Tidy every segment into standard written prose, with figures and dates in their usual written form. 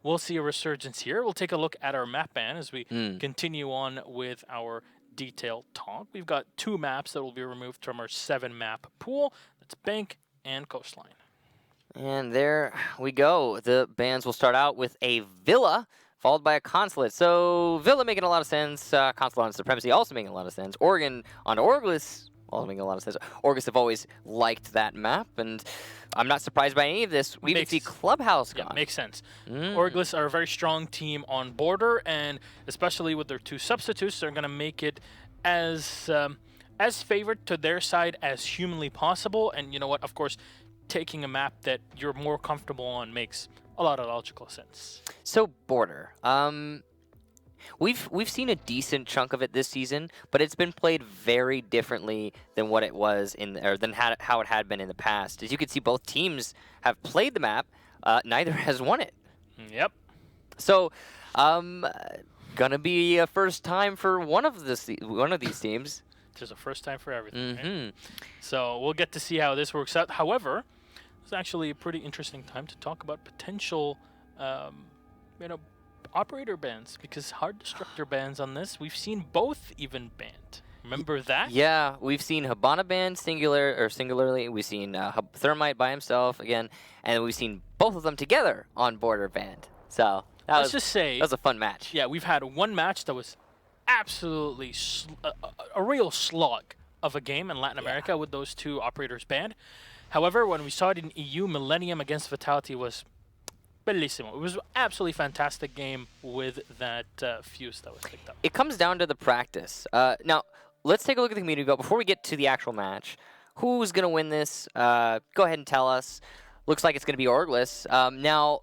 we'll see a resurgence here. We'll take a look at our map ban as we continue on with our detailed talk. We've got 2 maps that will be removed from our 7-map pool. That's Bank and Coastline. And there we go. The bans will start out with a Villa, followed by a Consulate. So Villa making a lot of sense. Consulate on Supremacy also making a lot of sense. Oregon on OrgLess also making a lot of sense. OrgLess have always liked that map, and I'm not surprised by any of this. We even see Clubhouse gone. Yeah, makes sense. OrgLess are a very strong team on border, and especially with their 2 substitutes, they're going to make it as favored to their side as humanly possible. And you know what? Of course, taking a map that you're more comfortable on makes a lot of logical sense. So border, we've seen a decent chunk of it this season, but it's been played very differently than what it was than how it had been in the past. As you can see, both teams have played the map. Neither has won it. Yep. So, gonna be a first time for one of these teams. There's a first time for everything. Right? So we'll get to see how this works out. However, it's actually a pretty interesting time to talk about potential, operator bans, because hard destructor bans on this. We've seen both even banned. Remember that? Yeah, we've seen Hibana banned singularly. We've seen Thermite by himself again, and we've seen both of them together on border banned. So let's just say that was a fun match. Yeah, we've had one match that was absolutely a real slog of a game in Latin America with those 2 operators banned. However, when we saw it in EU, Millennium against Vitality was bellissimo. It was an absolutely fantastic game with that fuse that was picked up. It comes down to the practice. Now, let's take a look at the community vote. Before we get to the actual match, who's going to win this? Go ahead and tell us. Looks like it's going to be OrgLess. Now,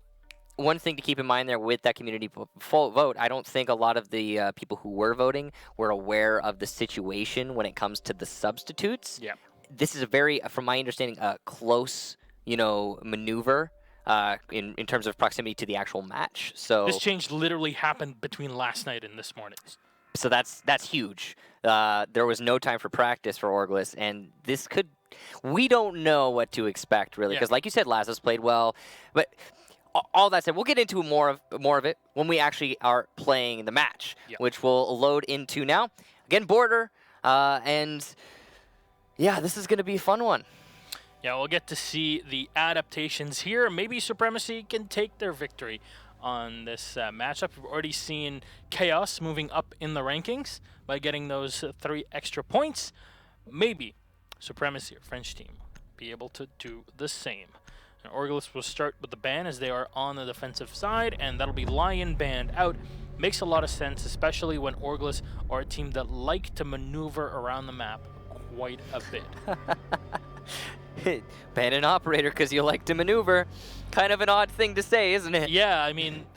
one thing to keep in mind there with that community vote, I don't think a lot of the people who were voting were aware of the situation when it comes to the substitutes. Yeah. This is a very, from my understanding, close, maneuver in terms of proximity to the actual match. So this change literally happened between last night and this morning. So that's huge. There was no time for practice for OrgLess, and this could. We don't know what to expect really, because like you said, Lazos played well, but. All that said, we'll get into more of it when we actually are playing the match, which we'll load into now. Again, border, and yeah, this is going to be a fun one. Yeah, we'll get to see the adaptations here. Maybe Supremacy can take their victory on this matchup. We've already seen Chaos moving up in the rankings by getting those 3 extra points. Maybe Supremacy, or French team, be able to do the same. And OrgLess will start with the ban as they are on the defensive side, and that'll be Lion banned out. Makes a lot of sense, especially when OrgLess are a team that like to maneuver around the map quite a bit. Ban an operator because you like to maneuver. Kind of an odd thing to say, isn't it? Yeah, I mean,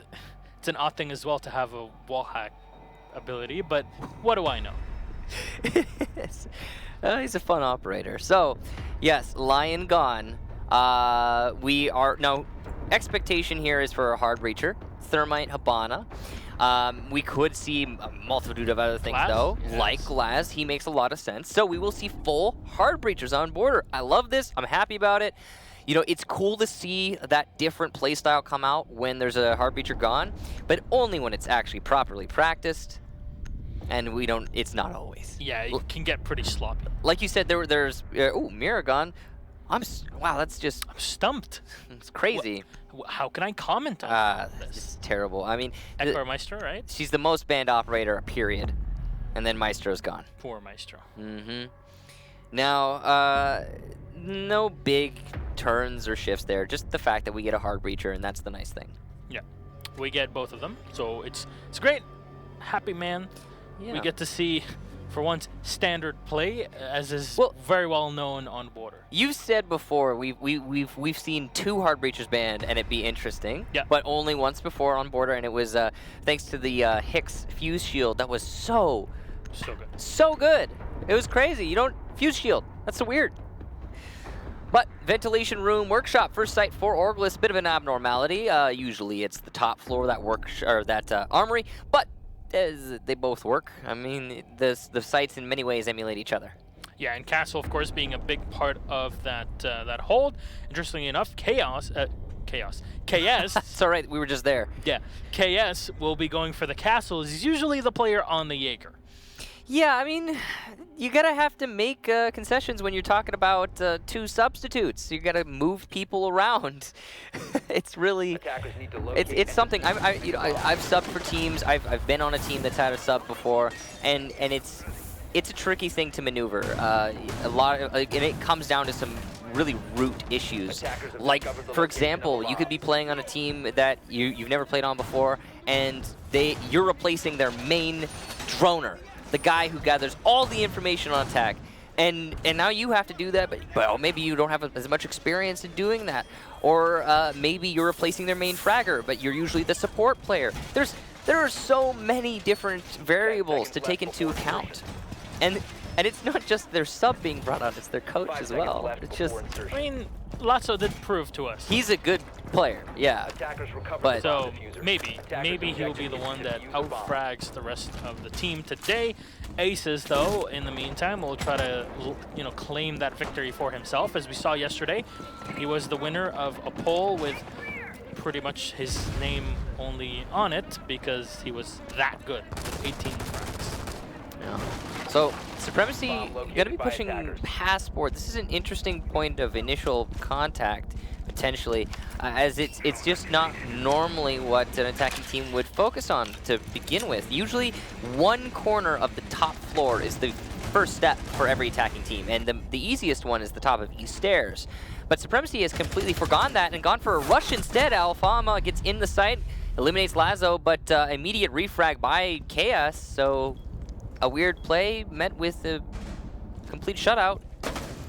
it's an odd thing as well to have a wall hack ability, but what do I know? He's a fun operator. So, yes, Lion gone. We are now. Expectation here is for a hard breacher, Thermite, Hibana. We could see a multitude of other things though, like Glass. He makes a lot of sense. So we will see full hard breachers on border. I love this. I'm happy about it. It's cool to see that different playstyle come out when there's a hard breacher gone, but only when it's actually properly practiced. And it's not always. Yeah, it can get pretty sloppy. Like you said, there's Miragon. I'm stumped. It's crazy. How can I comment on this? It's terrible. I mean, Ekbar Maestro, right? She's the most banned operator, period. And then Maestro's gone. Poor Maestro. Now, no big turns or shifts there. Just the fact that we get a hard breacher, and that's the nice thing. Yeah, we get both of them, so it's great. Happy man. Yeah. We get to see, for once, standard play, as is very well known on border. You said before we've seen 2 hard breachers banned and it be interesting. Yeah. But only once before on border, and it was thanks to the Hicks fuse shield that was so good. So good. It was crazy. Fuse shield. That's so weird. But ventilation room workshop first sight for OrgLess, bit of an abnormality. Usually it's the top floor that armory, but they both work. I mean, the sites in many ways emulate each other. Yeah, and Castle, of course, being a big part of that hold. Interestingly enough, Chaos Chaos. KS. It's all right. We were just there. Yeah. KS will be going for the castle. He's usually the player on the Jaeger. Yeah, I mean, you gotta have to make concessions when you're talking about two substitutes. You gotta move people around. It's really, it's something. I've subbed for teams. I've been on a team that's had a sub before, and it's a tricky thing to maneuver. And it comes down to some really root issues. Like, for example, you could be playing on a team that you've never played on before, and you're replacing their main droner, the guy who gathers all the information on attack. And now you have to do that, but well, maybe you don't have as much experience in doing that. Or maybe you're replacing their main fragger, but you're usually the support player. There are so many different variables to take into account. And it's not just their sub being brought on, it's their coach as well. It's just, I mean, Lotso did prove to us. he's a good player, yeah. But So maybe he'll be the one that outfrags the rest of the team today. Aces, though, in the meantime, will try to claim that victory for himself. As we saw yesterday, he was the winner of a poll with pretty much his name only on it because he was that good with 18 frags. yeah. So Supremacy going to be pushing Passport. This is an interesting point of initial contact, potentially, as it's just not normally what an attacking team would focus on to begin with. Usually, one corner of the top floor is the first step for every attacking team, and the easiest one is the top of east stairs. But Supremacy has completely forgone that and gone for a rush instead. Alfama gets in the site, eliminates Lazo, but immediate refrag by Chaos, so a weird play met with a complete shutout.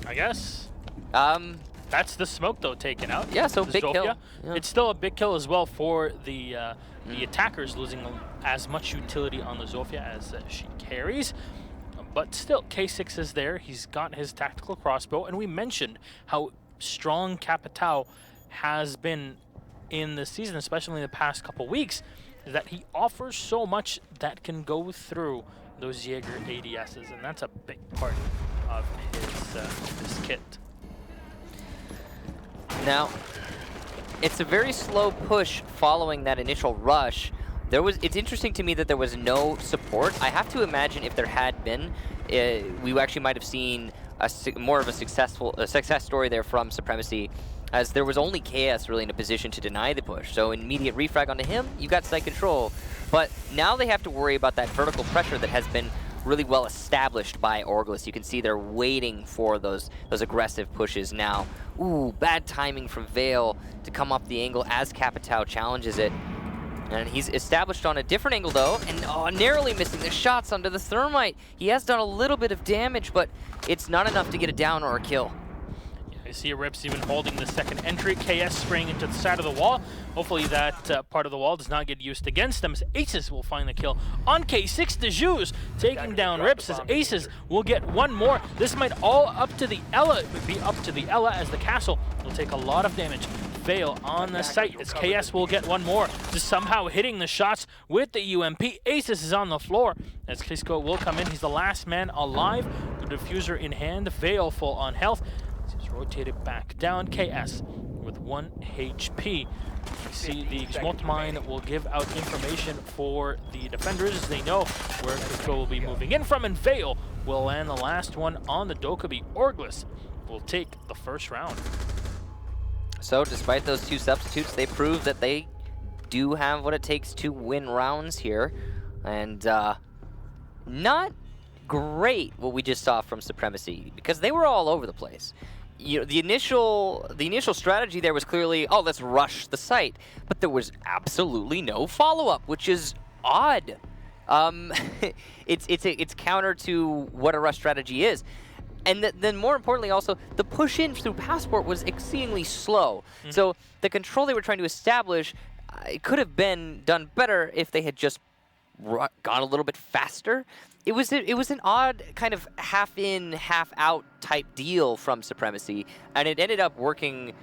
I guess. That's the smoke, though, taken out. Yeah, so The big Zofia. kill. Yeah. It's still a big kill as well for the attackers, losing as much utility on the Zofia as she carries. But still, K6 is there. He's got his tactical crossbow, and we mentioned how strong Capitao has been in the season, especially in the past couple weeks, that he offers so much that can go through those Jaeger ADSs, and that's a big part of his kit. Now, it's a very slow push following that initial rush. It's interesting to me that there was no support. I have to imagine if there had been, we actually might have seen more of a success story there from Supremacy, as there was only KS really in a position to deny the push. So immediate refrag onto him, you got site control. But now they have to worry about that vertical pressure that has been really well established by OrgLess. You can see they're waiting for those aggressive pushes now. Ooh, bad timing from Vale to come up the angle as Capitao challenges it. And he's established on a different angle, though, and narrowly missing the shots onto the Thermite. He has done a little bit of damage, but it's not enough to get a down or a kill. I see Rips even holding the second entry. KS spraying into the side of the wall. Hopefully that part of the wall does not get used against them, as Aces will find the kill on K6. Dejus taking down Rips, as Aces will get one more. This might all be up to the Ella, as the castle will take a lot of damage. Vale on the site, as KS will get one more, just somehow hitting the shots with the UMP. Aces is on the floor, as Kisco will come in. He's the last man alive, the diffuser in hand. Vale full on health. He's rotated back down. KS with 1 HP. You see the Smolt Mine will give out information for the defenders, as they know where Kisco will be moving in from, and Vale will land the last one on the Dokkaebi. OrgLess will take the first round. So despite those two substitutes, they prove that they do have what it takes to win rounds here. And not great what we just saw from Supremacy, because they were all over the place. You know, the initial strategy there was clearly, oh, let's rush the site, but there was absolutely no follow-up, which is odd. It's counter to what a rush strategy is. And then more importantly also, the push in through Passport was exceedingly slow. So the control they were trying to establish, it could have been done better if they had just gone a little bit faster. It was an odd kind of half in, half out type deal from Supremacy, and it ended up working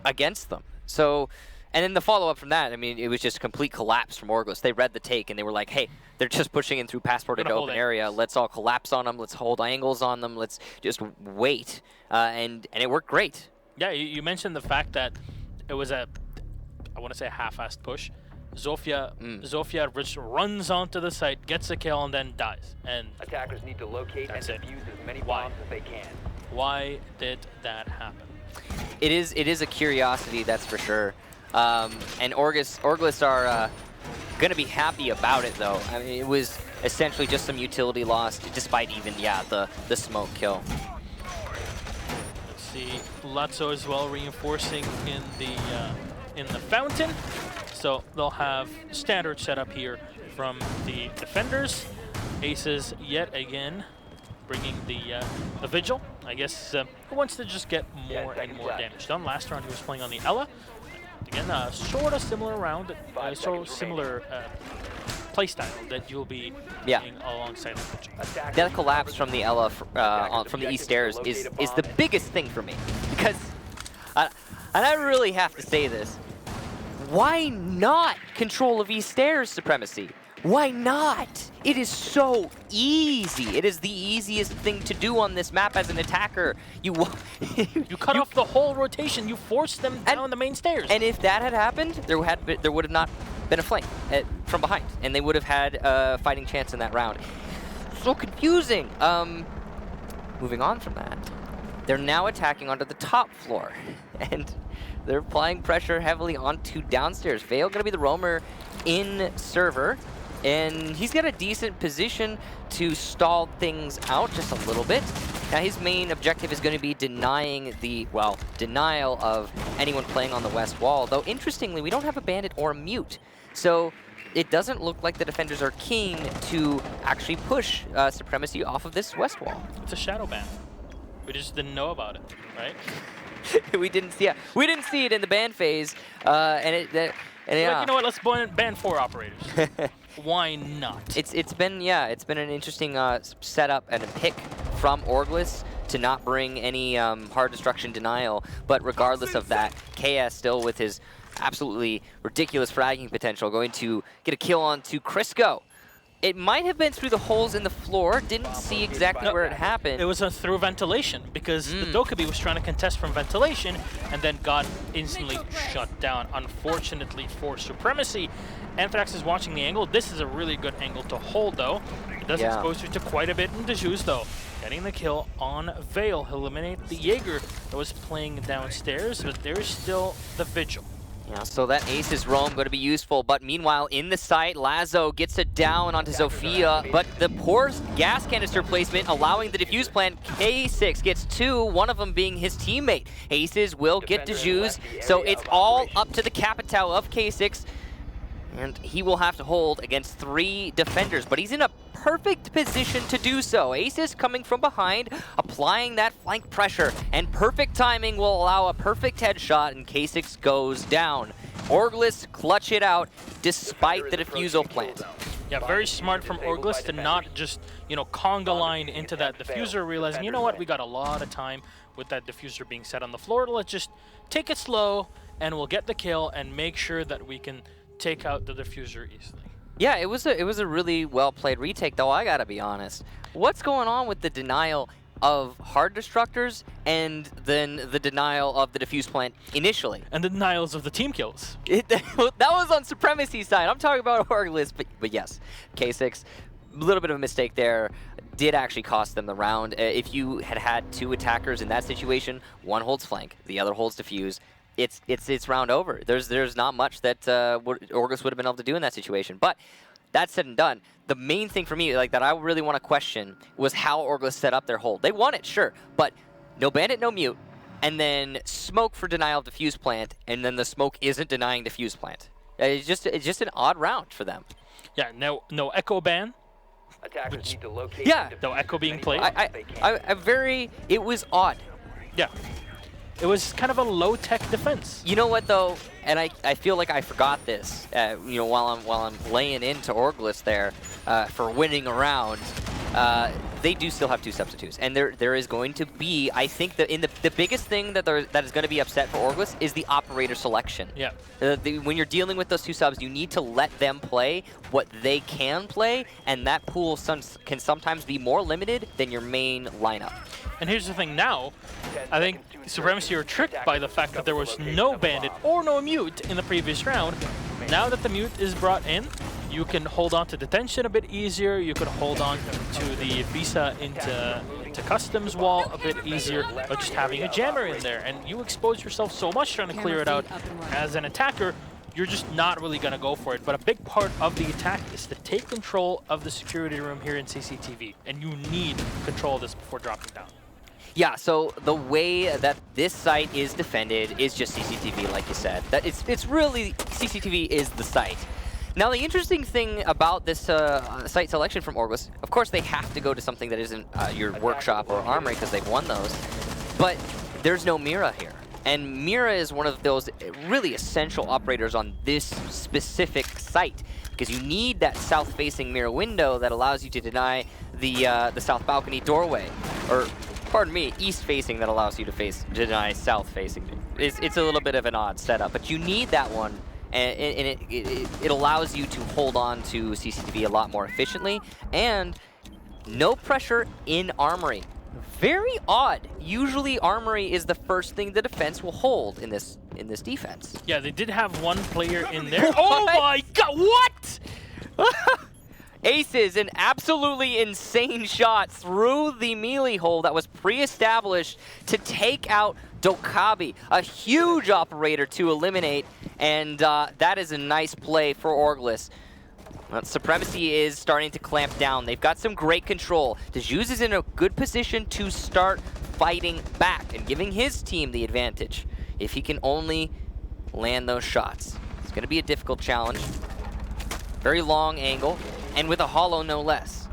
against them. So, and then the follow-up from that, I mean, it was just a complete collapse from OrgLess. They read the take, and they were like, hey, they're just pushing in through Passport into open area. Let's all collapse on them. Let's hold angles on them. Let's just wait. And it worked great. Yeah, you mentioned the fact that it was I want to say a half-assed push. Zofia just runs onto the site, gets a kill, and then dies. And Attackers need to locate and defuse as many bombs as they can. why did that happen? It is a curiosity, that's for sure. And OrgLess are going to be happy about it, though. I mean, it was essentially just some utility loss, despite even, yeah, the smoke kill. Let's see, Lazzo as well reinforcing in the fountain. So they'll have standard setup here from the defenders. Aces yet again bringing the Vigil. I guess who wants to just get more and more damage done. Last round he was playing on the Ela. Again, sort of similar round, similar playstyle that you'll be playing alongside the Vigil. That collapse from the Ela from the East Stairs is the biggest thing for me, because and I really have to say this. Why not control of East Stairs, Supremacy? Why not? It is so easy. It is the easiest thing to do on this map as an attacker. You cut off the whole rotation. You force them down the main stairs. And if that had happened, there would have not been a flank from behind, and they would have had a fighting chance in that round. So confusing. Moving on from that, they're now attacking onto the top floor, and they're applying pressure heavily onto downstairs. Vale going to be the roamer in server, and he's got a decent position to stall things out just a little bit. Now his main objective is going to be denying denial of anyone playing on the west wall, though interestingly we don't have a bandit or a mute. So it doesn't look like the defenders are keen to actually push Supremacy off of this west wall. It's a shadow ban. We just didn't know about it, right? we didn't see it in the ban phase, and yeah. Like, you know what? Let's ban 4 operators. Why not? It's been an interesting setup and a pick from OrgLess to not bring any hard destruction denial. But regardless of that, KS still with his absolutely ridiculous fragging potential going to get a kill onto Crisco. It might have been through the holes in the floor. Didn't see exactly where it happened. It was through ventilation, because the Dokkaebi was trying to contest from ventilation and then got instantly shut down. Unfortunately for Supremacy, Anthrax is watching the angle. This is a really good angle to hold, though. It does expose you to quite a bit in Dejus, though. Getting the kill on Vale. He'll eliminate the Jaeger that was playing downstairs, but there is still the Vigil. Yeah, so that Ace's roam going to be useful, but meanwhile in the site, Lazo gets it down onto Zofia, but the poor gas canister placement allowing the defuse plant. K6 gets 2, one of them being his teammate. Aces will get Dejus, so it's all up to the Capitao of K6, and he will have to hold against 3 defenders, but he's in a perfect position to do so. Aces coming from behind, applying that flank pressure, and perfect timing will allow a perfect headshot, and K6 goes down. OrgLess clutch it out despite the defusal plant. Yeah, very smart from OrgLess to not just, conga line into that diffuser, realizing, you know what, we got a lot of time with that diffuser being set on the floor. Let's just take it slow, and we'll get the kill and make sure that we can take out the diffuser easily. Yeah, it was a really well played retake, though. I gotta be honest. What's going on with the denial of hard destructors and then the denial of the defuse plant initially? And the denials of the team kills. That was on Supremacy side. I'm talking about OrgLess, but yes, K6, a little bit of a mistake there. Did actually cost them the round. If you had 2 attackers in that situation, one holds flank, the other holds defuse. It's round over. There's not much that OrgLess would have been able to do in that situation. But that said and done, the main thing for me, that I really want to question was how OrgLess set up their hold. They won it, sure, but no bandit, no mute, and then smoke for denial of diffuse plant, and then the smoke isn't denying diffuse plant. It's just an odd round for them. Yeah, no echo ban. Attackers need to locate. Yeah, no echo being played. It was odd. Yeah. It was kind of a low-tech defense. You know what, though, and I feel like I forgot this, while I'm laying into OrgLess there for winning a round. they do still have 2 substitutes, and there is going to be, I think, the biggest thing that is going to be upset for OrgLess is the operator selection. Yeah. When you're dealing with those 2 subs, you need to let them play what they can play, and that pool can sometimes be more limited than your main lineup. And here's the thing now, I think Supremacy are tricked by the fact that there was no Bandit or no Mute in the previous round. Now that the Mute is brought in, you can hold on to detention a bit easier, you can hold on to the Visa into customs wall a bit easier by just having a jammer in there. And you expose yourself so much trying to clear it out as an attacker, you're just not really going to go for it. But a big part of the attack is to take control of the security room here in CCTV. And you need control of this before dropping down. Yeah, so the way that this site is defended is just CCTV, like you said. That it's really, CCTV is the site. Now, the interesting thing about this site selection from OrgLess, of course, they have to go to something that isn't your workshop or armory because they've won those, but there's no Mira here. And Mira is one of those really essential operators on this specific site because you need that south-facing Mira window that allows you to deny the south balcony doorway, or pardon me, east-facing that allows you to deny south-facing. It's a little bit of an odd setup, but you need that one. And it allows you to hold on to CCTV a lot more efficiently, and no pressure in armory. Very odd. Usually armory is the first thing the defense will hold in this defense. Yeah, they did have one player in there. Oh my god, what? Aces, an absolutely insane shot through the melee hole that was pre-established to take out Dokabi, a huge operator to eliminate, and that is a nice play for OrgLess. Well, Supremacy is starting to clamp down. They've got some great control. DeJuice is in a good position to start fighting back and giving his team the advantage if he can only land those shots. It's going to be a difficult challenge. Very long angle, and with a hollow no less.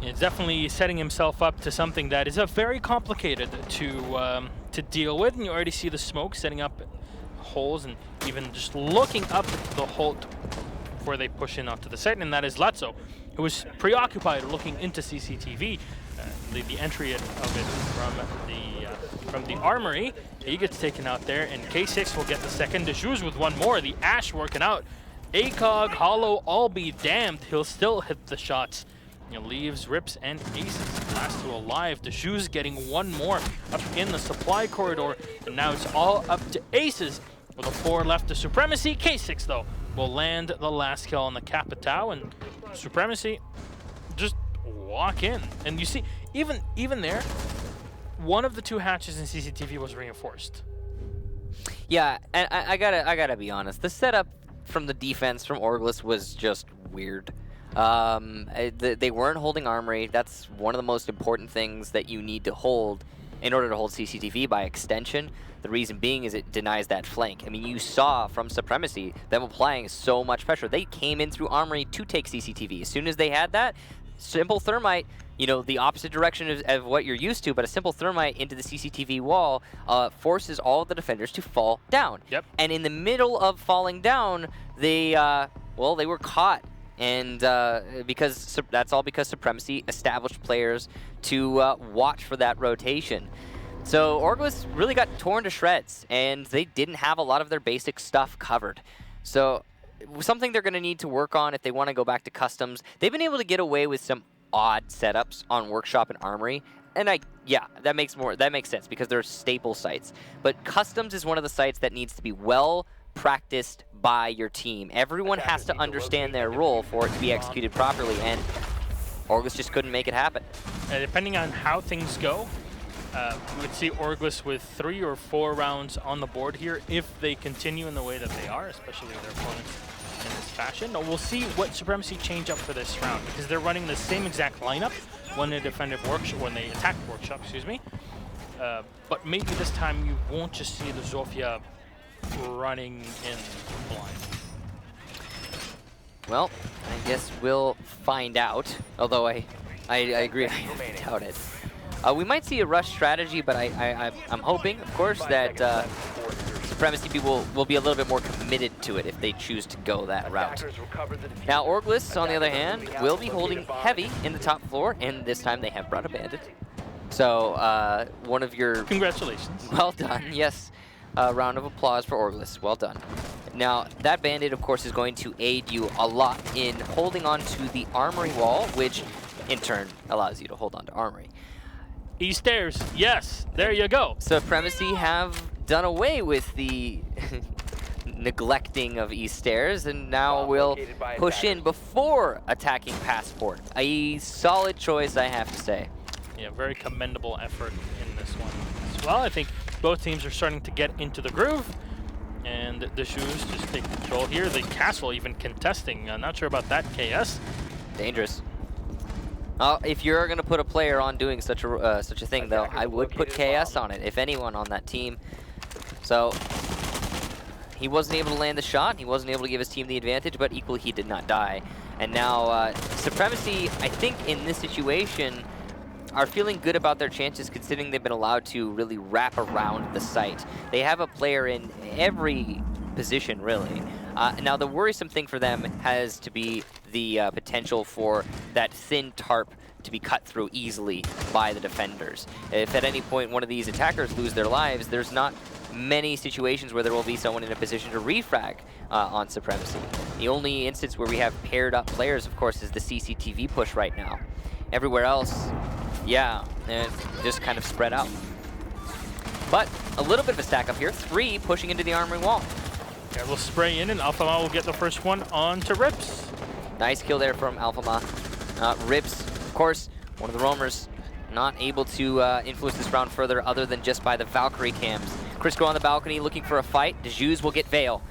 It's definitely setting himself up to something that is very complicated to deal with, and you already see the smoke setting up holes and even just looking up the hole before they push in onto the site, and that is Latzo, who was preoccupied looking into CCTV, the entry of it from the armory. He gets taken out there, and K6 will get the second. DeJuice with one more. The Ash working out. ACOG, Hollow, all be damned. He'll still hit the shots. He leaves Rips and Aces. Last two alive. DeJuice getting one more up in the supply corridor, and now it's all up to Aces with a 4 left to Supremacy. K6 though will land the last kill on the Capitao, and Supremacy just walk in. And you see, even there, one of the 2 hatches in CCTV was reinforced. Yeah, and I gotta be honest. The setup from the defense from OrgLess was just weird. They weren't holding armory. That's one of the most important things that you need to hold in order to hold CCTV by extension. The reason being is it denies that flank. I mean, you saw from Supremacy them applying so much pressure. They came in through armory to take CCTV. As soon as they had that, simple thermite, you know, the opposite direction of what you're used to, but a simple thermite into the CCTV wall forces all of the defenders to fall down. Yep. And in the middle of falling down, they were caught. And that's all because Supremacy established players to watch for that rotation. So OrgLess really got torn to shreds, and they didn't have a lot of their basic stuff covered. So something they're going to need to work on if they want to go back to customs. They've been able to get away with some odd setups on Workshop and Armory, and that makes sense because they're staple sites. But customs is one of the sites that needs to be well practiced by your team. Everyone has to understand their role for it to be executed properly, and OrgLess just couldn't make it happen. Depending on how things go, we would see OrgLess with 3 or 4 rounds on the board here if they continue in the way that they are, especially with their opponents in this fashion. Now, we'll see what Supremacy change up for this round, because they're running the same exact lineup when they attack Workshop, excuse me. But maybe this time you won't just see the Zofia running in blind. Well, I guess we'll find out, although I agree, I doubt it. We might see a rush strategy, but I'm hoping, of course, that Supremacy will be a little bit more committed to it if they choose to go that route. Now, OrgLess, on the other hand, will be holding heavy in the top floor, and this time they have brought a bandit. So, one of your... Congratulations. Well done, yes. A round of applause for OrgLess, well done. Now, that bandit, of course, is going to aid you a lot in holding on to the armory wall, which, in turn, allows you to hold on to armory. East stairs, yes, there you go. Supremacy have done away with the neglecting of East stairs, and now will push in before attacking Passport. A solid choice, I have to say. Yeah, very commendable effort in this one as well. I think both teams are starting to get into the groove, and the Shoes just take control here. The Castle even contesting. I'm not sure about that, KS. Dangerous. If you're going to put a player on doing such a thing, though, I would put KS on it, if anyone on that team. So he wasn't able to land the shot. He wasn't able to give his team the advantage, but equally he did not die. And now Supremacy, I think in this situation, are feeling good about their chances considering they've been allowed to really wrap around the site. They have a player in every position, really. Now, the worrisome thing for them has to be the potential for that thin tarp to be cut through easily by the defenders. If at any point one of these attackers lose their lives, there's not many situations where there will be someone in a position to refrag on Supremacy. The only instance where we have paired up players, of course, is the CCTV push right now. Everywhere else, yeah, just kind of spread out. But a little bit of a stack up here. 3 pushing into the armory wall. Yeah, we'll spray in, and Alphama will get the first one on to Rips. Nice kill there from Alphama. Rips, of course, one of the roamers, not able to influence this round further other than just by the Valkyrie cams. Crisco on the balcony looking for a fight. Dejuz will get Veil.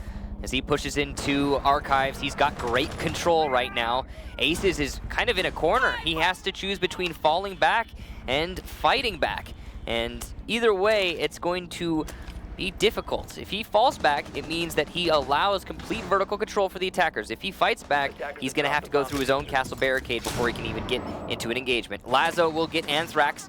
As he pushes into Archives, he's got great control right now. Aces is kind of in a corner. He has to choose between falling back and fighting back. And either way, it's going to be difficult. If he falls back, it means that he allows complete vertical control for the attackers. If he fights back, he's going to have to go through his own castle barricade before he can even get into an engagement. Lazo will get Anthrax,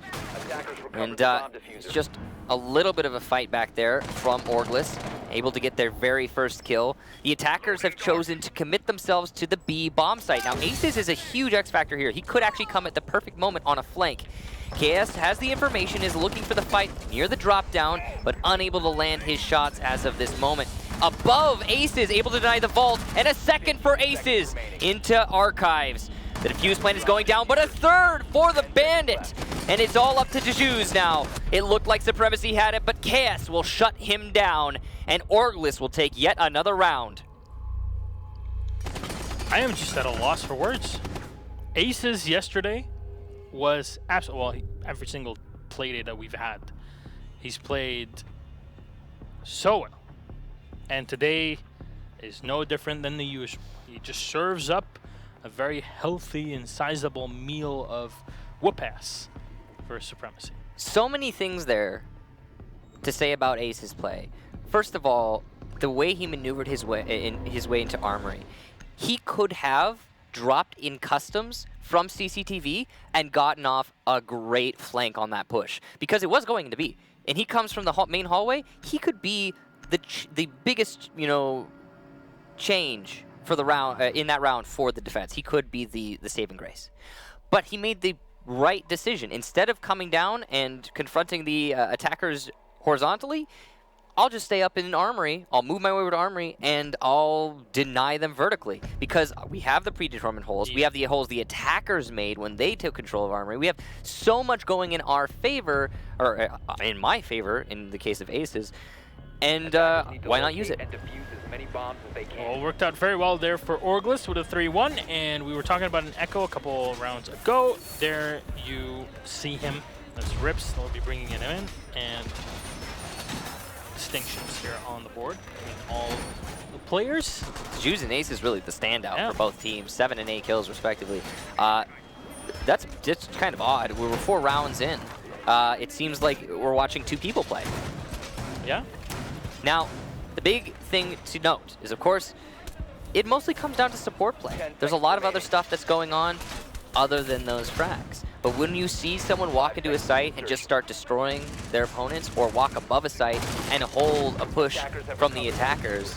and it's just a little bit of a fight back there from OrgLess, able to get their very first kill. The attackers have chosen to commit themselves to the B bomb site. Now, Aces is a huge X factor here. He could actually come at the perfect moment on a flank. KS has the information, is looking for the fight near the drop down, but unable to land his shots as of this moment. Above, Aces able to deny the vault, and a second for Aces into Archives. The defuse plan is going down, but a third for the Bandit. And it's all up to Dejuz now. It looked like Supremacy had it, but KS will shut him down, and OrgLess will take yet another round. I am just at a loss for words. Aces yesterday was absolutely, well, every single play data we've had, he's played so well. And today is no different than the usual. He just serves up a very healthy and sizable meal of whoop-ass for Supremacy. So many things there to say about Ace's play. First of all, the way he maneuvered his way into Armory. He could have dropped in customs from CCTV and gotten off a great flank on that push, because it was going to be. And he comes from the main hallway. He could be the biggest, you know, change for the round in that round for the defense. He could be the saving grace. But he made the right decision. Instead of coming down and confronting the attackers horizontally, I'll just stay up in an Armory, I'll move my way over to Armory, and I'll deny them vertically. Because we have the predetermined holes, we have the holes the attackers made when they took control of Armory. We have so much going in our favor, or in my favor, in the case of Aces, and why not use it? Well, it worked out very well there for OrgLess with a 3-1, and we were talking about an Echo a couple rounds ago. There you see him. That's Rips, they'll be bringing it in, and distinctions here on the board between all the players. Dejuz and Ace is really the standout for both teams, 7 and 8 kills respectively. That's just kind of odd. We were 4 rounds in. It seems like we're watching 2 people play. Yeah. Now, the big thing to note is, of course, it mostly comes down to support play. There's a lot of other stuff that's going on other than those frags. but when you see someone walk into a site and just start destroying their opponents, or walk above a site and hold a push from the attackers,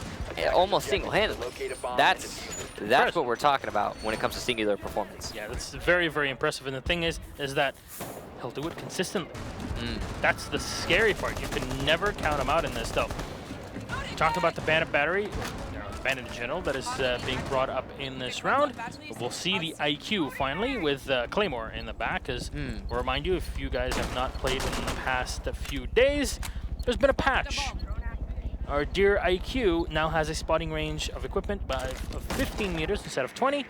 almost single-handedly, that's what we're talking about when it comes to singular performance. Yeah, that's very, very impressive. And the thing is that he'll do it consistently. That's the scary part. You can never count him out in this, though. Talked about the Bandit battery, Bandit in general, that is being brought up in this round. We'll see the IQ finally with Claymore in the back, because we'll remind you, if you guys have not played in the past few days, there's been a patch. Our dear IQ now has a spotting range of equipment of 15 meters instead of 20,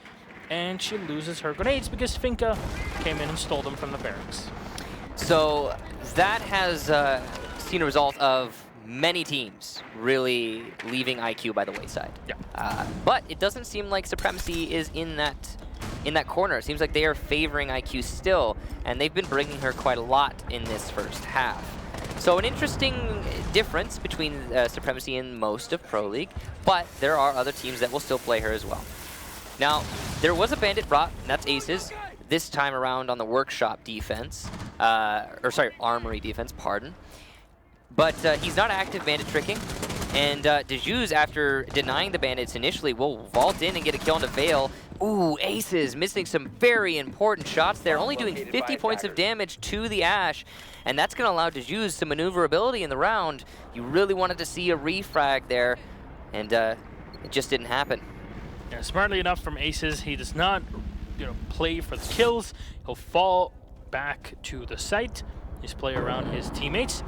and she loses her grenades because Finka came in and stole them from the barracks. So that has seen a result of many teams really leaving IQ by the wayside. Yeah. But it doesn't seem like Supremacy is in that corner. It seems like they are favoring IQ still, and they've been bringing her quite a lot in this first half. So an interesting difference between Supremacy and most of Pro League, but there are other teams that will still play her as well. Now, there was a Bandit brought, and that's Aces, this time around on the Workshop defense, or sorry, Armory defense, pardon. But he's not active Bandit tricking, and DeJuice, after denying the Bandits initially, will vault in and get a kill into Vale. Ooh, Aces missing some very important shots there, only doing 50 points of damage to the Ash, and that's going to allow DeJuice some maneuverability in the round. You really wanted to see a refrag there, and it just didn't happen. Yeah, smartly enough from Aces, he does not play for the kills. He'll fall back to the site. He's play around his teammates.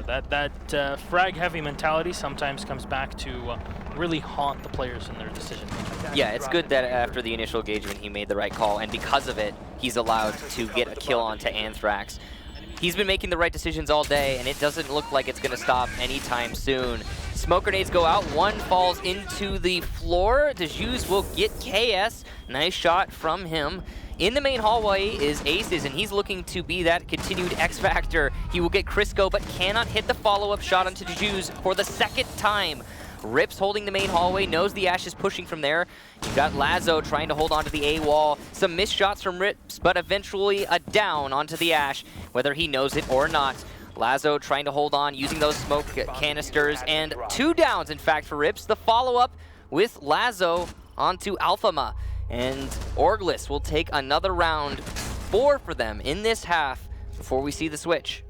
That frag-heavy mentality sometimes comes back to really haunt the players in their decision making. Yeah, it's good that after the initial engagement he made the right call, and because of it, he's allowed to get a kill onto Anthrax. He's been making the right decisions all day, and it doesn't look like it's going to stop anytime soon. Smoke grenades go out, one falls into the floor. DeJuice will get KS. Nice shot from him. In the main hallway is Aces, and he's looking to be that continued X-Factor. He will get Crisco, but cannot hit the follow-up shot onto DeJuice for the second time. Rips holding the main hallway, knows the Ash is pushing from there. You've got Lazo trying to hold onto the A wall. Some missed shots from Rips, but eventually a down onto the Ash, whether he knows it or not. Lazo trying to hold on, using those smoke canisters, and 2 downs, in fact, for Rips. The follow-up with Lazo onto Alphama. And OrgLess will take another round, 4 for them in this half before we see the switch.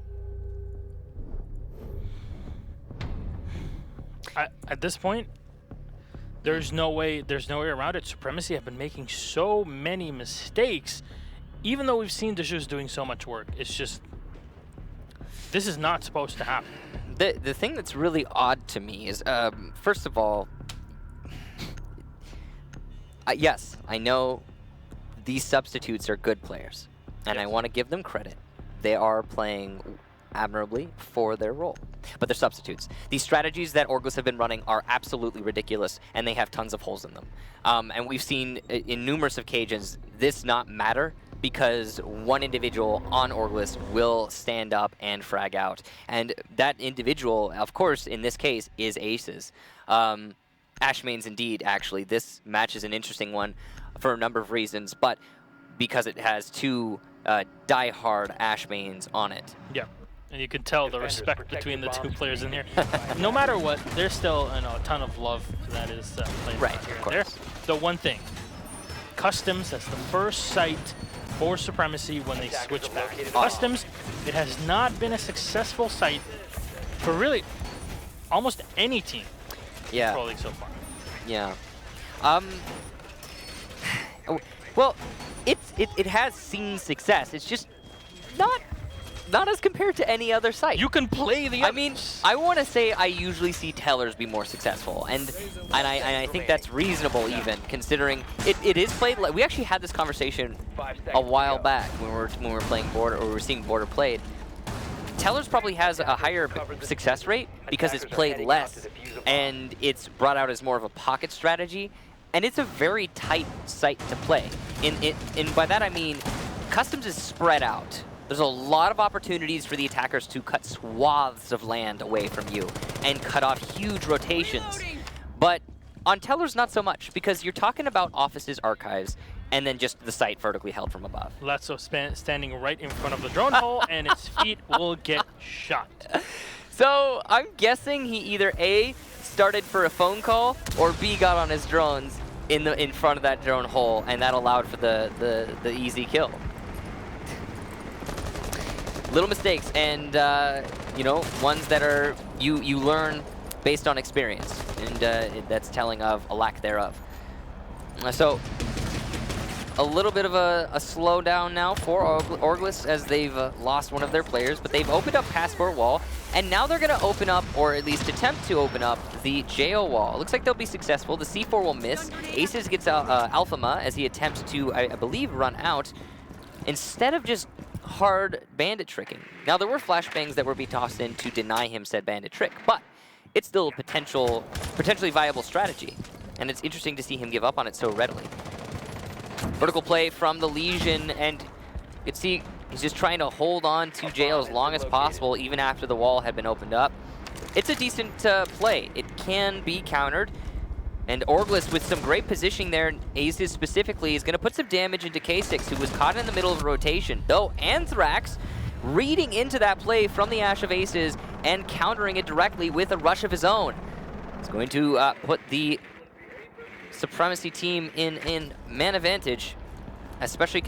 At this point, there's no way around it. Supremacy have been making so many mistakes, even though we've seen DeJuice doing so much work. It's just, this is not supposed to happen. The thing that's really odd to me is, first of all, yes, I know these substitutes are good players, and I want to give them credit. They are playing admirably for their role, but they're substitutes. These strategies that OrgLess have been running are absolutely ridiculous, and they have tons of holes in them. And we've seen in numerous occasions this not matter because one individual on OrgLess will stand up and frag out. And that individual, of course, in this case, is Aces. Ashmains indeed, actually. This match is an interesting one for a number of reasons, but because it has 2 die-hard Ashmains on it. Yeah, and you can tell the respect between the 2 players in here. No matter what, there's still a ton of love that is played right, here of and there. course. The one thing, Customs, that's the first site for Supremacy when they switch back. Customs, it has not been a successful site for really almost any team. Yeah. Pro League so far. Yeah. Well, it has seen success. It's just not as compared to any other site. You can play the. I mean, I want to say I usually see Tellers be more successful, and I think that's reasonable even considering it is played. We actually had this conversation a while back when we were playing Border, or we were seeing Border played. Tellers probably has a higher success rate because it's played less, and it's brought out as more of a pocket strategy, and it's a very tight site to play. And by that I mean, Customs is spread out. There's a lot of opportunities for the attackers to cut swaths of land away from you and cut off huge rotations. But On Teller's, not so much, because you're talking about offices, archives, and then just the site vertically held from above. Latso standing right in front of the drone hole, and its feet will get shot. So I'm guessing he either A, started for a phone call, or B, got on his drones in front of that drone hole, and that allowed for the easy kill. Little mistakes, and you know, ones that are you learn based on experience, and that's telling of a lack thereof. So a little bit of a slowdown now for OrgLess as they've lost one of their players, but they've opened up passport wall, and now they're going to open up, or at least attempt to open up, the JO wall. It looks like they'll be successful. The C4 will miss. Aces gets Alphama as he attempts to, I believe, run out, instead of just hard bandit tricking. Now, there were flashbangs that were being tossed in to deny him said bandit trick, but it's still a potentially viable strategy, and it's interesting to see him give up on it so readily. Vertical play from the Legion, and you can see he's just trying to hold on to jail as long as possible, even after the wall had been opened up. It's a decent play. It can be countered, and OrgLess with some great positioning there, Aces specifically, is going to put some damage into K6, who was caught in the middle of the rotation, though Anthrax reading into that play from the Ash of Aces and countering it directly with a rush of his own. He's going to put the Supremacy team in man advantage, especially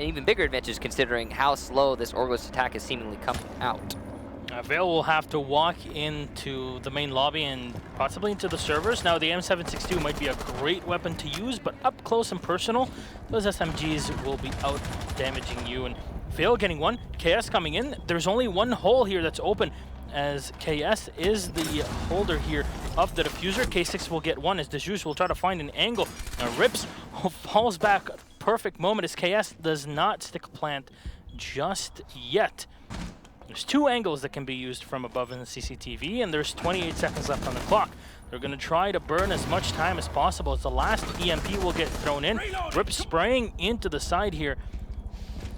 even bigger advantage considering how slow this OrgLess attack is seemingly coming out. Vale will have to walk into the main lobby and possibly into the servers. Now the M762 might be a great weapon to use, but up close and personal, those SMGs will be out damaging you. And Vale getting one, KS coming in. There's only one hole here that's open, as KS is the holder here of the diffuser. K6 will get one as Dejuice will try to find an angle. Now Rips falls back. Perfect moment as KS does not stick plant just yet. There's two angles that can be used from above in the CCTV, and there's 28 seconds left on the clock. They're going to try to burn as much time as possible as the last EMP will get thrown in. Rip spraying into the side here.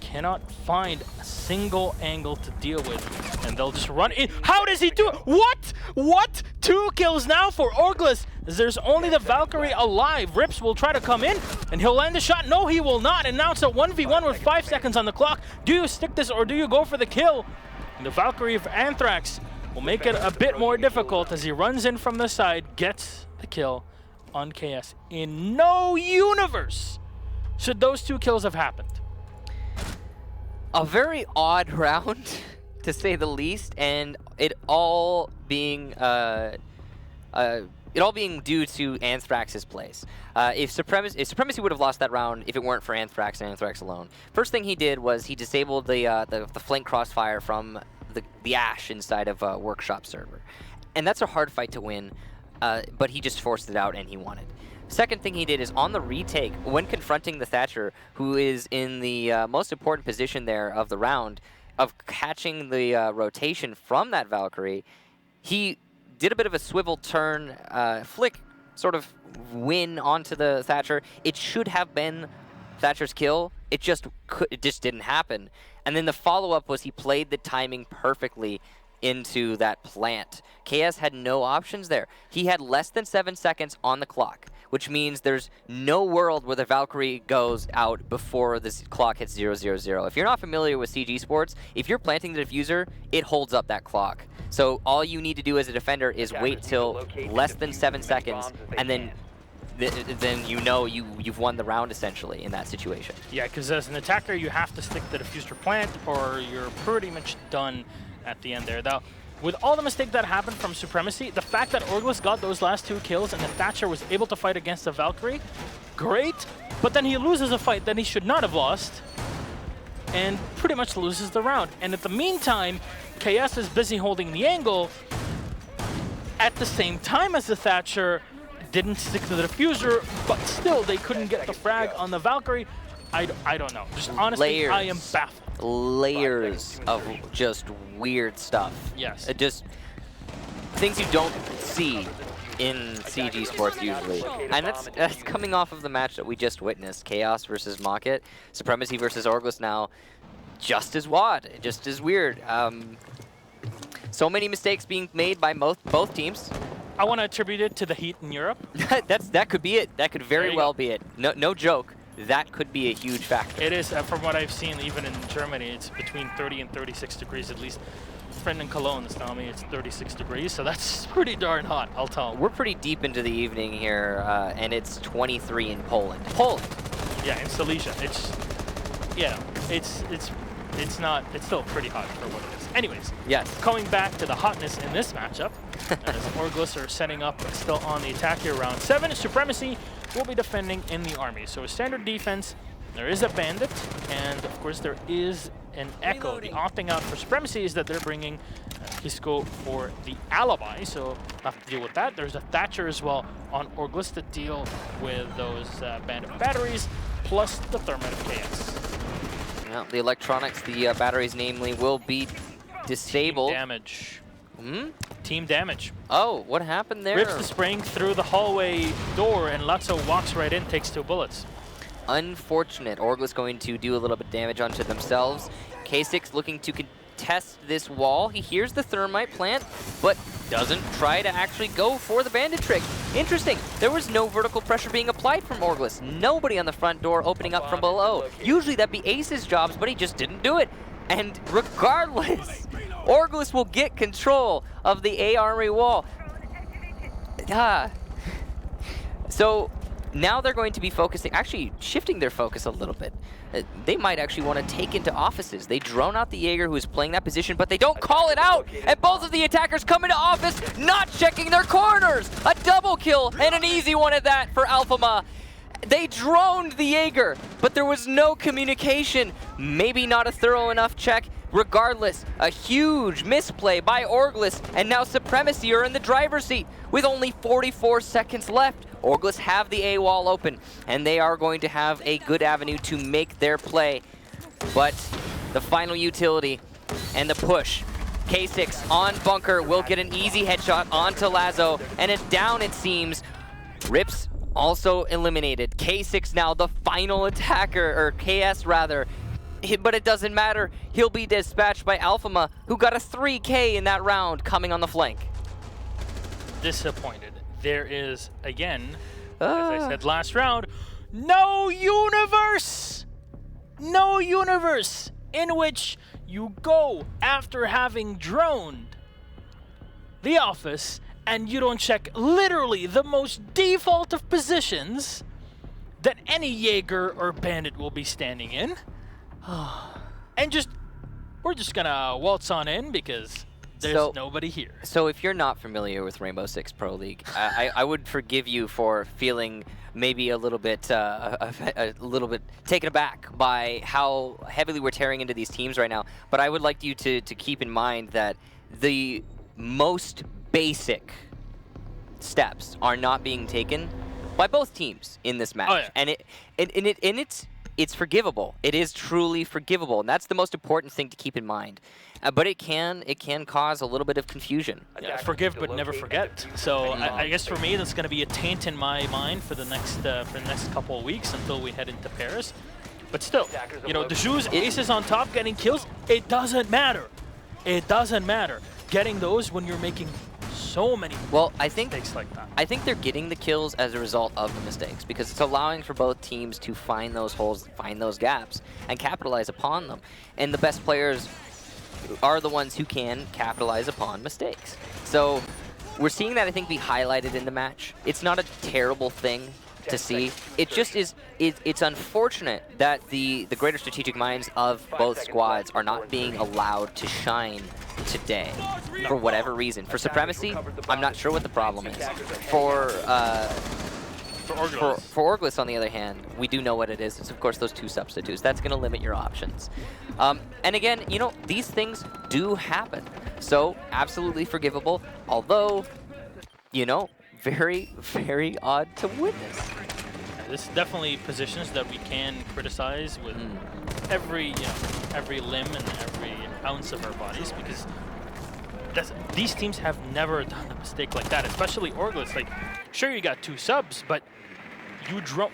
Cannot find a single angle to deal with, and they'll just run in. How does he do it? What? What? 2 kills now for OrgLess. There's only the Valkyrie alive. Rips will try to come in, and he'll land the shot. No, he will not, and now it's a 1v1 with 5 seconds on the clock. Do you stick this, or do you go for the kill? And the Valkyrie of Anthrax will make it a bit more difficult as he runs in from the side, gets the kill on KS. In no universe should those 2 kills have happened. A very odd round, to say the least, and it all being due to Anthrax's plays. If Supremacy would have lost that round if it weren't for Anthrax and Anthrax alone. First thing he did was he disabled the flank crossfire from the Ash inside of a workshop server, and that's a hard fight to win. But he just forced it out and he won it. Second thing he did is on the retake, when confronting the Thatcher, who is in the most important position there of the round, of catching the rotation from that Valkyrie, he did a bit of a swivel turn, flick, sort of win onto the Thatcher. It should have been Thatcher's kill. It just didn't happen. And then the follow-up was he played the timing perfectly into that plant. KS had no options there. He had less than 7 seconds on the clock, which means there's no world where the Valkyrie goes out before this clock hits 000. If you're not familiar with CG Sports, if you're planting the diffuser, it holds up that clock. So all you need to do as a defender is wait till less than 7 seconds, and then you know you've won the round essentially in that situation. Yeah, because as an attacker, you have to stick the diffuser plant, or you're pretty much done at the end there. Now, with all the mistake that happened from Supremacy, the fact that OrgLess got those last 2 kills and the Thatcher was able to fight against the Valkyrie, great, but then he loses a fight that he should not have lost and pretty much loses the round. And at the meantime, KS is busy holding the angle at the same time as the Thatcher didn't stick to the diffuser, but still they couldn't get the frag on the Valkyrie. I don't know. Just honestly, I am baffled. Layers of just weird stuff. Yes. Just things you don't see in CG Sports usually. And that's coming off of the match that we just witnessed. Chaos versus Mocket. Supremacy versus OrgLess now. Just as wad. Just as weird. So many mistakes being made by both teams. I want to attribute it to the heat in Europe. That could be it. That could There very you well go. be it. No joke. That could be a huge factor. It is, from what I've seen, even in Germany, it's between 30 and 36 degrees at least. A friend in Cologne is telling me it's 36 degrees, so that's pretty darn hot, I'll tell him. We're pretty deep into the evening here, and it's 23 in Poland. Poland! Yeah, in Silesia, it's, it's still pretty hot for what it is. Anyways, Yes. coming back to the hotness in this matchup, as OrgLess are setting up still on the attack here, round 7. Supremacy will be defending in the army. So a standard defense, there is a bandit, and of course there is an echo. The opting out for Supremacy is that they're bringing Hisco for the alibi, so have to deal with that. There's a Thatcher as well on OrgLess to deal with those bandit batteries, plus the Thermite of KS. Well, the electronics, the batteries namely, will be disabled. Team damage. Hmm? Team damage. Oh, what happened there? Rips the spring through the hallway door, and Lutzo walks right in, takes 2 bullets. Unfortunate. OrgLess going to do a little bit of damage onto themselves. K6 looking to contest this wall. He hears the thermite plant, but doesn't try to actually go for the bandit trick. Interesting. There was no vertical pressure being applied from OrgLess. Nobody on the front door opening up from below. Usually that'd be Ace's jobs, but he just didn't do it. And regardless, OrgLess will get control of the A armory wall. So now they're going to be focusing, actually shifting their focus a little bit. They might actually want to take into offices. They drone out the Jaeger who is playing that position, but they don't call it out. And both of the attackers come into office, not checking their corners. A double kill, and an easy one at that for Alphama. They droned the Jaeger, but there was no communication. Maybe not a thorough enough check. Regardless, a huge misplay by OrgLess, and now Supremacy are in the driver's seat. With only 44 seconds left, OrgLess have the A wall open, and they are going to have a good avenue to make their play. But the final utility and the push. K6 on Bunker will get an easy headshot onto Lazo, and it's down it seems. Rips also eliminated. K6 now the final attacker, or KS rather. But it doesn't matter. He'll be dispatched by Alphama, who got a 3K in that round coming on the flank. Disappointed. There is, again, as I said last round, no universe! No universe in which you go after having droned the office and you don't check literally the most default of positions that any Jaeger or bandit will be standing in. And we're just gonna waltz on in because there's nobody here. So if you're not familiar with Rainbow Six Pro League, I would forgive you for feeling maybe a little bit taken aback by how heavily we're tearing into these teams right now. But I would like you to keep in mind that the most basic steps are not being taken by both teams in this match. Oh, yeah. And it's forgivable. It is truly forgivable, and that's the most important thing to keep in mind. But it can cause a little bit of confusion. Yeah, forgive but never forget. So I guess for me that's going to be a taint in my mind for the next couple of weeks until we head into Paris. But still, you know, the Jules aces on top getting kills, it doesn't matter. It doesn't matter. Getting those when you're making so many mistakes like that. I think they're getting the kills as a result of the mistakes because it's allowing for both teams to find those holes, find those gaps, and capitalize upon them. And the best players are the ones who can capitalize upon mistakes. So we're seeing that, I think, be highlighted in the match. It's not a terrible thing to see. It just is, it's unfortunate that the greater strategic minds of both squads are not being allowed to shine today for whatever reason. For Supremacy, I'm not sure what the problem is. For OrgLess, on the other hand, we do know what it is. It's, of course, those 2 substitutes. That's going to limit your options. And again, you know, these things do happen. So, absolutely forgivable, although, you know, very, very odd to witness. This is definitely positions that we can criticize with every limb and every ounce of our bodies, because these teams have never done a mistake like that, especially OrgLess. Like, sure, you got 2 subs, but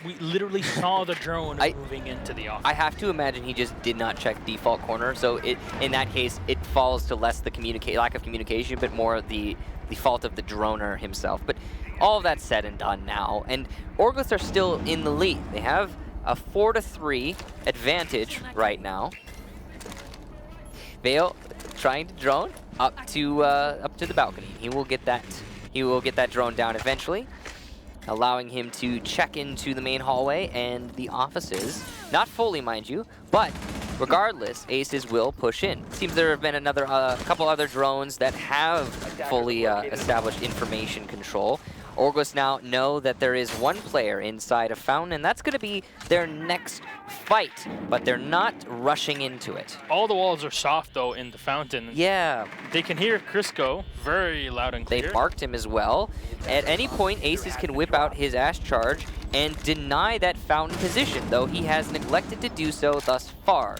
we literally saw the drone moving into the office. I have to imagine he just did not check default corner, so in that case, it falls to less the lack of communication, but more the the fault of the droner himself. But all of that said and done now, and OrgLess are still in the lead. They have a 4-3 advantage right now. Vale trying to drone up to the balcony. He will get that drone down eventually, allowing him to check into the main hallway and the offices. Not fully, mind you, but regardless, Aces will push in. Seems there have been another couple other drones that have fully established information control. OrgLess now know that there is one player inside a fountain, and that's going to be their next fight, but they're not rushing into it. All the walls are soft, though, in the fountain. Yeah. They can hear Crisco very loud and clear. They marked him as well. At any point, Aces can whip out his Ash Charge and deny that fountain position, though he has neglected to do so thus far.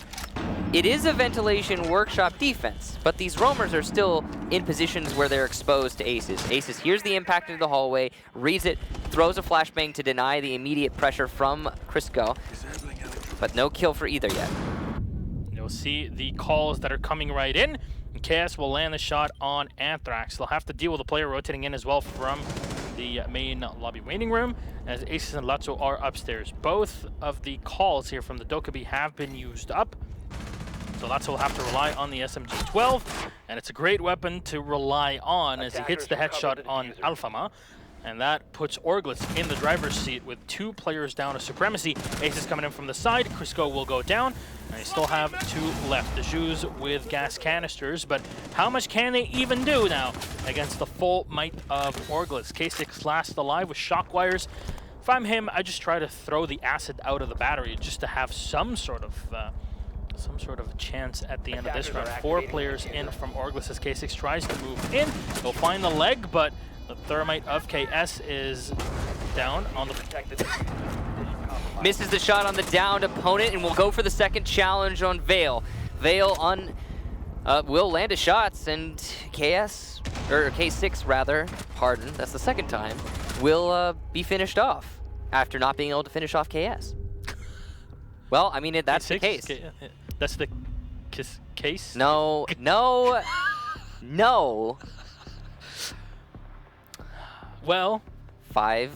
It is a ventilation workshop defense, but these roamers are still in positions where they're exposed to Aces. Aces hears the impact into the hallway, reads it, throws a flashbang to deny the immediate pressure from Crisco, but no kill for either yet. You'll see the calls that are coming right in. And KS will land the shot on Anthrax. They'll have to deal with a player rotating in as well from the main lobby waiting room, as Aces and Lutzo are upstairs. Both of the calls here from the Dokkaebi have been used up. So Lutzo will have to rely on the SMG-12, and it's a great weapon to rely on as he hits the headshot on Alphama. And that puts OrgLess in the driver's seat with 2 players down to Supremacy. Aces coming in from the side. Crisco will go down. And they still have 2 left. The Jews with gas canisters. But how much can they even do now against the full might of OrgLess? K6 last alive with shock wires. If I'm him, I just try to throw the acid out of the battery just to have some sort of chance at the end of this round. 4 players in from OrgLess as K6 tries to move in. They'll find the leg, but the thermite of KS is down on the protected. Misses the shot on the downed opponent and will go for the second challenge on Vale. Vale will land his shots, and K6 rather, pardon, that's the second time, will be finished off after not being able to finish off KS. Well, I mean, that's the case. That's the case? No, no, no. Well, 5-3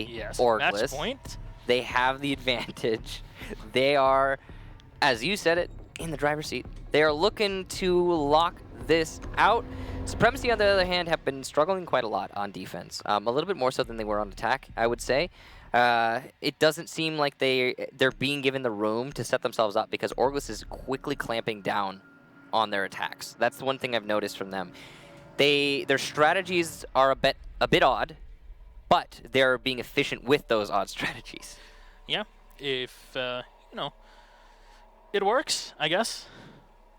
yes, OrgLess. match point. They have the advantage. They are, as you said it, in the driver's seat. They are looking to lock this out. Supremacy, on the other hand, have been struggling quite a lot on defense. A little bit more so than they were on attack, I would say. It doesn't seem like they're being given the room to set themselves up because OrgLess is quickly clamping down on their attacks. That's the one thing I've noticed from them. Their strategies are a bit odd, but they're being efficient with those odd strategies. Yeah, if it works, I guess.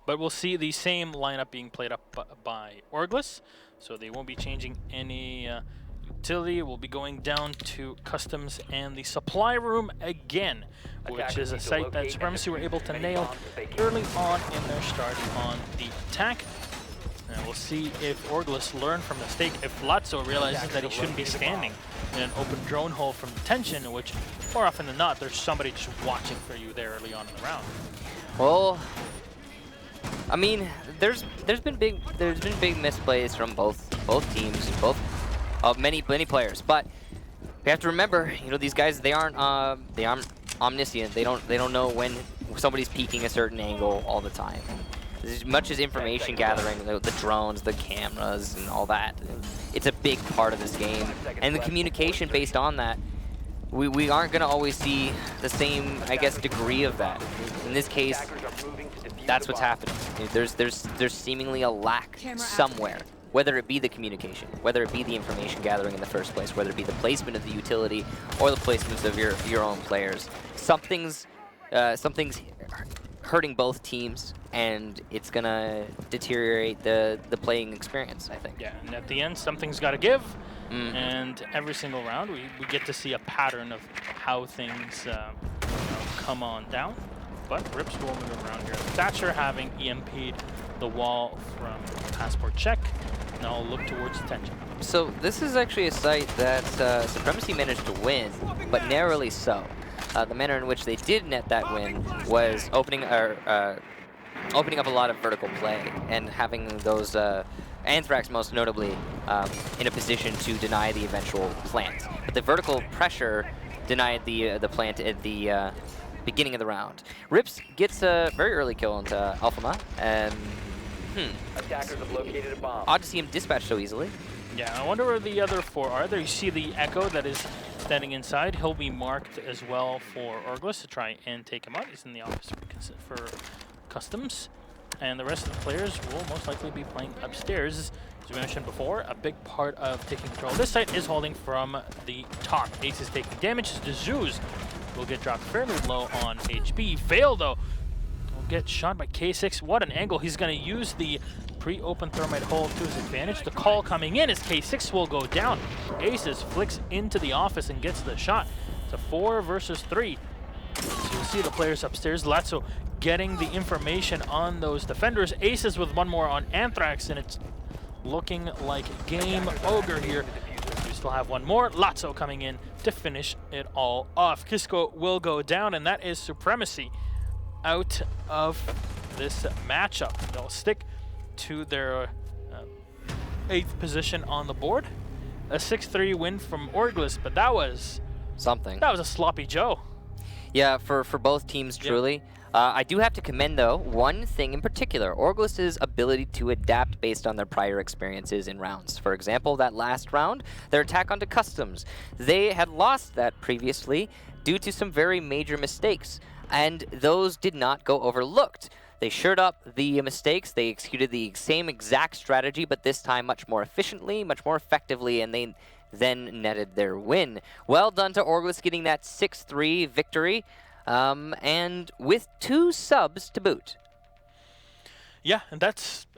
But we'll see the same lineup being played up by OrgLess, so they won't be changing any utility. We'll be going down to customs and the supply room again, which is a site that Supremacy were able to nail early on in their start on the attack. And we'll see if OrgLess learn from the mistake, if Lutzo realizes that he shouldn't be standing in an open drone hole from detention, which more often than not, there's somebody just watching for you there early on in the round. Well, I mean, there's been big misplays from both teams, many players, but we have to remember, these guys, they aren't omniscient. They don't know when somebody's peeking a certain angle all the time. As much as information gathering, the drones, the cameras, and all that, it's a big part of this game. And the communication based on that, we aren't going to always see the same, I guess, degree of that. In this case, that's what's happening. There's seemingly a lack somewhere, whether it be the communication, whether it be the information gathering in the first place, whether it be the placement of the utility or the placements of your own players. Something's hurting both teams, and it's gonna deteriorate the playing experience, I think. Yeah, and at the end, something's got to give, and every single round, we get to see a pattern of how things come on down. But Rips will move around here. Thatcher having EMP'd the wall from Passport Check. Now I'll look towards detention. So this is actually a site that Supremacy managed to win, but narrowly so. The manner in which they did net that win was opening up a lot of vertical play and having those Anthrax most notably in a position to deny the eventual plant. But the vertical pressure denied the plant at the beginning of the round. Rips gets a very early kill into Alphama, and Attackers have located a bomb. odd to see him dispatched so easily. Yeah, I wonder where the other 4 are. There you see the Echo that is standing inside. He'll be marked as well for OrgLess to try and take him out. He's in the office for customs. And the rest of the players will most likely be playing upstairs. As we mentioned before, a big part of taking control of this site is holding from the top. Ace is taking damage. The Zeus will get dropped fairly low on HP. Fail, though. Will get shot by K6. What an angle. He's going to use the pre-open thermite hole to his advantage. The call coming in as K6 will go down. Aces flicks into the office and gets the shot. It's a 4 versus 3. So you'll see the players upstairs. Lazzo getting the information on those defenders. Aces with one more on Anthrax, and it's looking like game ogre here. We still have one more. Lazzo coming in to finish it all off. Kisco will go down, and that is Supremacy out of this matchup. They'll stick to their 8th position on the board. A 6-3 win from OrgLess, but that was Something. a sloppy Joe. Yeah, for both teams, truly. I do have to commend, though, one thing in particular, OrgLess's ability to adapt based on their prior experiences in rounds. For example, that last round, their attack onto customs. They had lost that previously due to some very major mistakes, and those did not go overlooked. They shored up the mistakes, they executed the same exact strategy, but this time much more efficiently, much more effectively, and they then netted their win. Well done to OrgLess getting that 6-3 victory, and with 2 subs to boot. Yeah, and that's